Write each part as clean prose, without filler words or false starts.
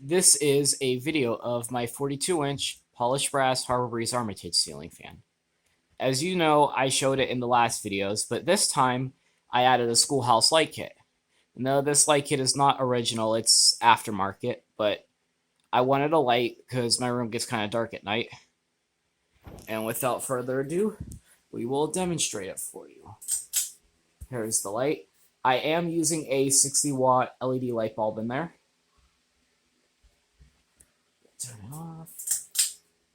This is a video of my 42-inch polished brass Harbor Breeze Armitage ceiling fan. As you know, I showed it in the last videos, but this time I added a schoolhouse light kit. No, this light kit is not original, it's aftermarket, but I wanted a light because my room gets kind of dark at night. And without further ado, we will demonstrate it for you. Here's the light. I am using a 60-watt LED light bulb in there. Turn it off.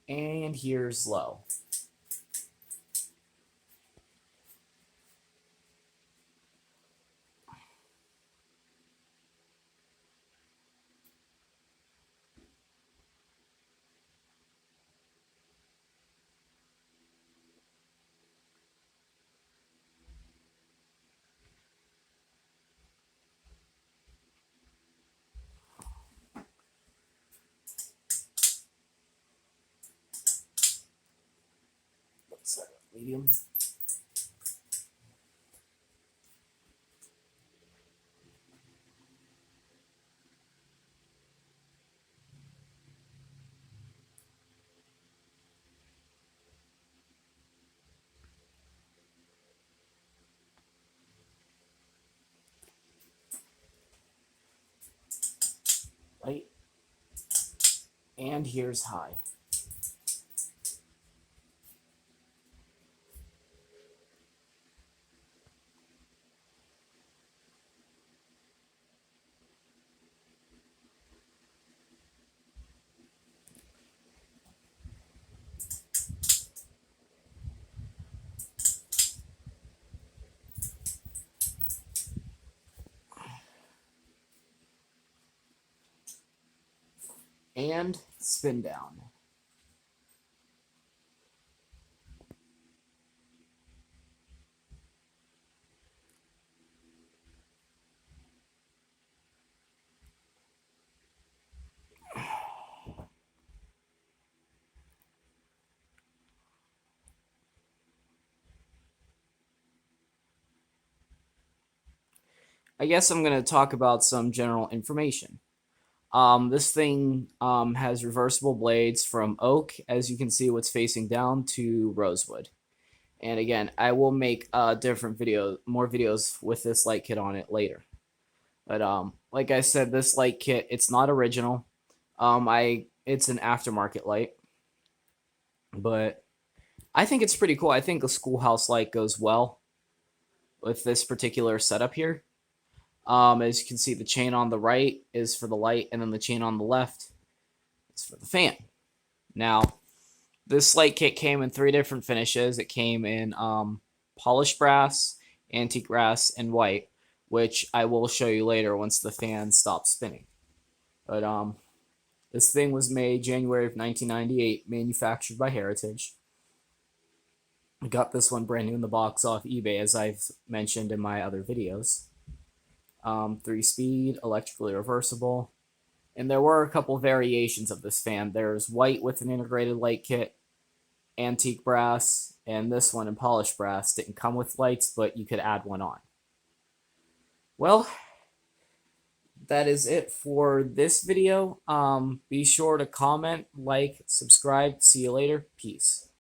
And here's low. Let's set it medium. Light. And here's high. And spin down. I guess I'm going to talk about some general information. This thing has reversible blades from oak, as you can see what's facing down, to rosewood. And again, I will make more videos with this light kit on it later. But like I said, this light kit, it's not original. It's an aftermarket light, but I think it's pretty cool. I think the schoolhouse light goes well with this particular setup here. As you can see, the chain on the right is for the light, and then the chain on the left is for the fan. Now, this light kit came in 3 different finishes. It came in polished brass, antique brass, and white, which I will show you later once the fan stops spinning. But this thing was made January of 1998, manufactured by Heritage. I got this one brand new in the box off eBay, as I've mentioned in my other videos. 3-speed, electrically reversible, and there were a couple variations of this fan. There's white with an integrated light kit, antique brass, and this one in polished brass. Didn't come with lights, but you could add one on. Well, that is it for this video. Be sure to comment, like, subscribe. See you later. Peace.